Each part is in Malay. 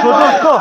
Tutusko.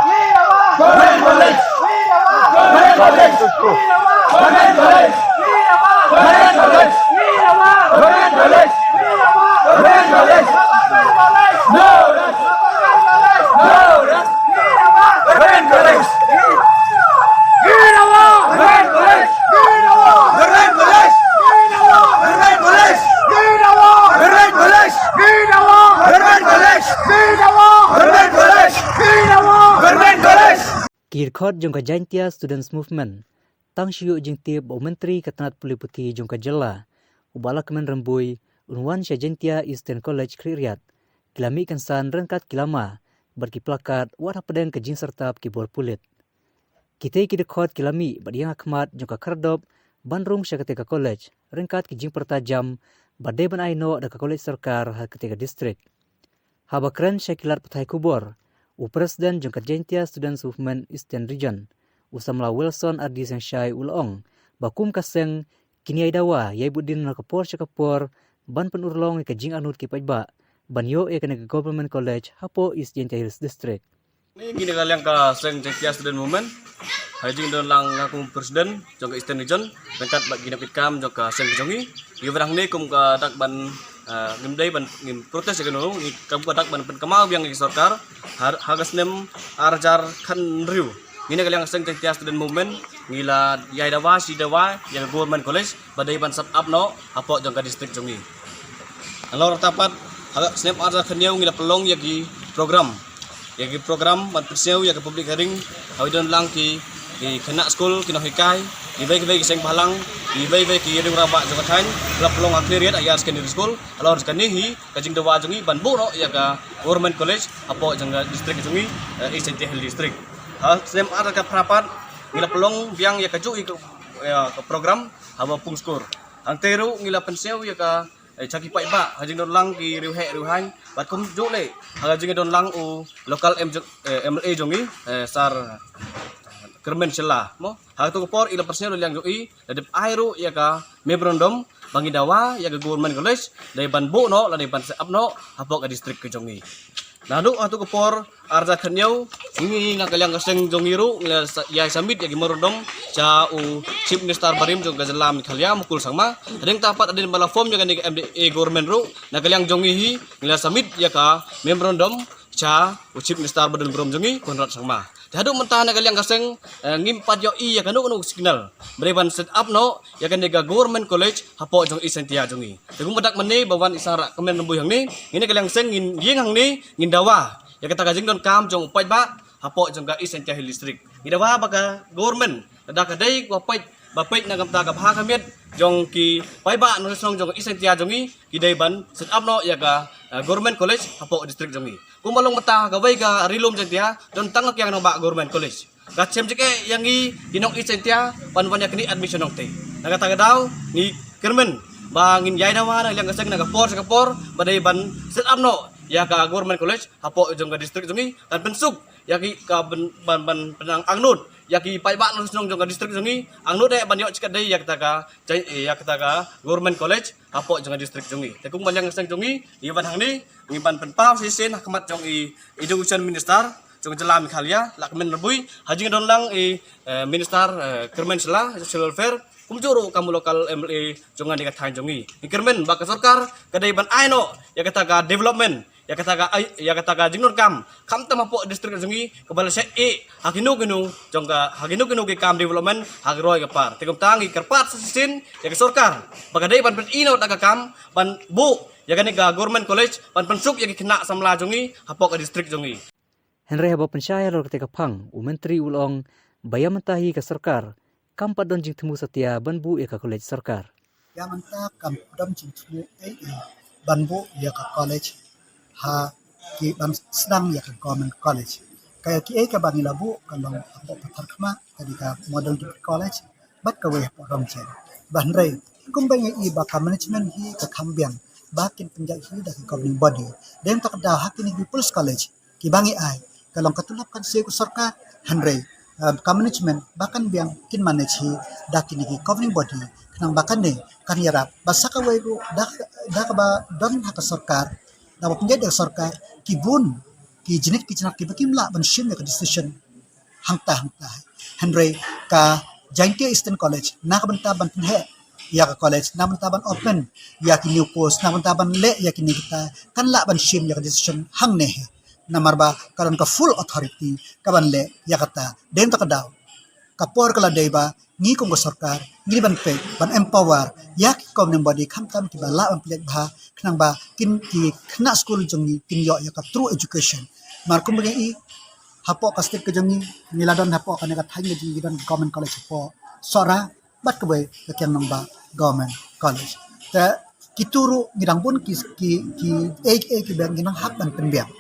Kirkhot jongka Jaintia Students Movement tang shiu jing tiep bo menteri katanat puli putih jongka jela ubala kemen rembui unwan sya Jaintia Eastern College Kriryat kilami kansan rengkat kilama berki plakat wat pedeng ke jing sertap kibor pulit kita kidekhot kilami badiang akhmat jongka kardop bandrung sya ketika college rengkat ke jing pertajam badai ban aino da college sarkar ha ketika distrik habakran sya kilat petai kubor Presiden jongkat Jaintia Students Movement Eastern Region Usamla Wilson Ardi Sengshai Ulong bakum kaseng kini aidawa Yaibuddin nakapor syakapor ban penurlong ke jing anut kipaiba ban yo e kena Government College hapo East Jaintia Hills District. Ini gini kalian ka seng Jaintia Student Movement hajing don lang ngaku presiden jongka Eastern Region bengkat bagi napikam jongka seng jongi givrang ni kum ka dak ban ngimdai ban ngim protes ke nung kam ka dak ban penkamau yang sarkar hagas nem arjar kan riu ini kalian seng Jaintia Student Movement ngila yai dawa si dawa yang Government College badai ban sap up no apo jongka distrik jongi alor tapat hagas nem arjar khaniau ngila pelong yagi program ban perseu yagi public hearing hawidon lang ki kena school kino hikai di baik seng balang di baik ki yedung rabak jongka thain la pelong akhiriat ayar secondary school alor sekanihi kajing dawa jongi ban bu no yaga Government College apo jongka distrik jongi East Jaintia Hills District sem ada ka prapat ngila pelong biang ya kaju ke program haba pung skor ang teru ngila penseu ya ka chaki pai ba hajing don lang ki riuhan bat kum jole hajing don lang u local MLA jongi sar Kermen Sela mo hatu por ila persel yang joi dadep airu ya ka memorandum bangi dawa ya ka Government College dai ban bu no la dai ban up no hapo ka distrik ke jongi nadu hatu por arja khanyau ingi ngakalyang kaseng jongiru ya samit ya memorandum cha u chief minister barim jong gazalam khalya mukul sangma adeng tapat adeng bala form ya ka MDA government ru ngakalyang jongi hi ngila samit ya ka memorandum cha u chief minister badan brom jongi konrat sangma Dadu mentah na kaliang kaseng ngimpat yo iya kanu signal. Bereban set up no ya kan nega Government College hapo jong East Jaintia jongi. Tegung medak meni bawan isara kemen nembuy hang ni ngine kaliang seng ngin yeng hang ni ngin dawa. Ya kata gajing don kam jong upai ba hapo jong ka East Jaintia Hills District. Ngin dawa baka government da kadai ko pai bapait na gamta ka bha kamiet jong ki pai ba no song jong East Jaintia jongi kidai ban set up no ya ka Government College hapo district jongi. Kumalong mata gawai ka rilom Jaintia don tangak yang no ba Government College. Ka chem jike yang gi dinong East Jaintia pan-pan yakni admission nong te. Nagataga daw ni Kermen bangin yai dawa na yang kaseng naga kapor badai ban set up no ya ka Government College hapo jong ka district jongi dan pensuk yaki ka ban penang angnut yaki pai ba no jong ka district jongi angnut de ban yo cikat dai yak taka Government College hapo jong ka district jongi tekung ban yang kaseng jongi iban hang ni ngiban penpau sisin hakmat jong education minister jong jelam khalia lakmen rebui hajing don lang minister Kermen Sela social welfare kumjuru kamu lokal MLA jongan dekat thain jongi Kermen baka sarkar kadai ban aino ya kata development ya kata jingnur kam tamapo distrik jongi kebal se hakinu genu ke kam development hagroi kapar tegum tangi kerpat sisin ya ke sarkar baka dai ban ino daga kam ban bu ya kan ga Government College ban pensuk ya kena samla jongi hapo ke distrik jongi Henry haba pensyaya lor ketika pang menteri ulong bayam mentahi ke sarkar kampat don jing temu setia ban bu ya ka college sarkar ya manta kam dam jing temu ban bu ya ka college ha ki ban sedang ya ke Government College kaya ki ka bang labu kalau apa patar kama tadi ka model di college bat ka we program chen ban rei kum bang i ba ka management hi ka kambiang bakin penjak hi da governing body dan tak da hakin di People's College ki bangi ai kalau katulapkan se ku sarkar hanrei ka management bahkan biang kin manage hi da kini ki governing body kanang bahkan ne kan yarap basa ka we da ka ba don ha ka sarkar na penjak da sarkar kibun ki jinik ki chinak ki bakim la ban shim ka decision hangta Henry ka Jaintia Eastern College na ka banta ban he ya ka college na banta ban open ya ki new post na banta ban le ya ki nikita kan la ban shim ya ka decision hang ne he na marba karon ka full authority ka ban le ya kata den ta ka daw kapor kala deba ni kong sarkar ni ban pe ban empower yak kom nem body kham tam ki bala ban plek bha khnang ba kin ki khna school jongi kin yo ya ka true education mar kum i hapo ka stik ke jongi niladon hapo ka ne ka thai ni don government college hapo sora bat ke we ka kyang nang ba government college ta kituru ngidang bun ki ki bang nginang hak ban penbiang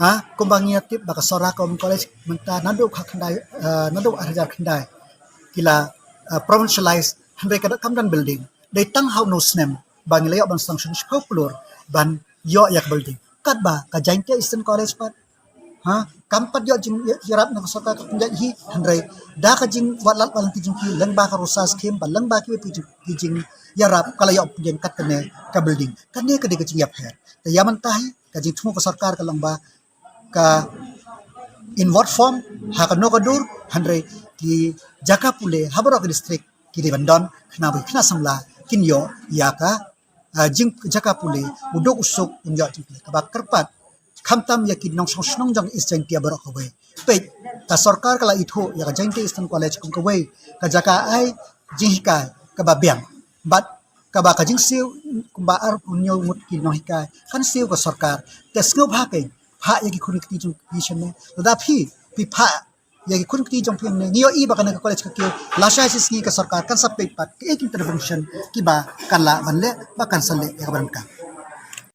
ha kumbangia tip baka sora kom college menta nadu khandai nadu arjar khandai kila provincialized handai kada kamdan building dai tang how no snem bang layo ban sanction popular ban yo yak building kat ba ka Jaintia Eastern College pat ha kampat yo jing yarap na sota ka pinjat hi handai da ka jing walat balang ti jing ki lang ba ka rusas kem ba lang ba ki jing yarap kala yo jing kat kane ka building kane ka de ka jing yap her ta yaman tahi ka jing thumo ka sarkar ka lang ba ka in what form ha ka no ka dur handai ki jaka pule haborok district ki di bandon khna bi khna samla kinyo ya ka jing jaka pule udok usuk unja ti ka ba kerpat khamtam ya ki nong snong jang is Jaintia borok hobe pe ta sarkar kala itho ya ka Jaintia Eastern College kum ka we ka jaka ai jihika ka ba biang bat ka ba ka jing siu kumba ar punyo mut ki no hikai kan siu ka sarkar te sngo bha ke pha ya ki khuni ki jung ki chne da phi pha ya ki khuni ki jung phi ne niyo i ba kana ka college ka ki lasha sis ni ka sarkar kan sa pe pat ki intervention ki ba kan la ban le ba kan san le ya ka ban ka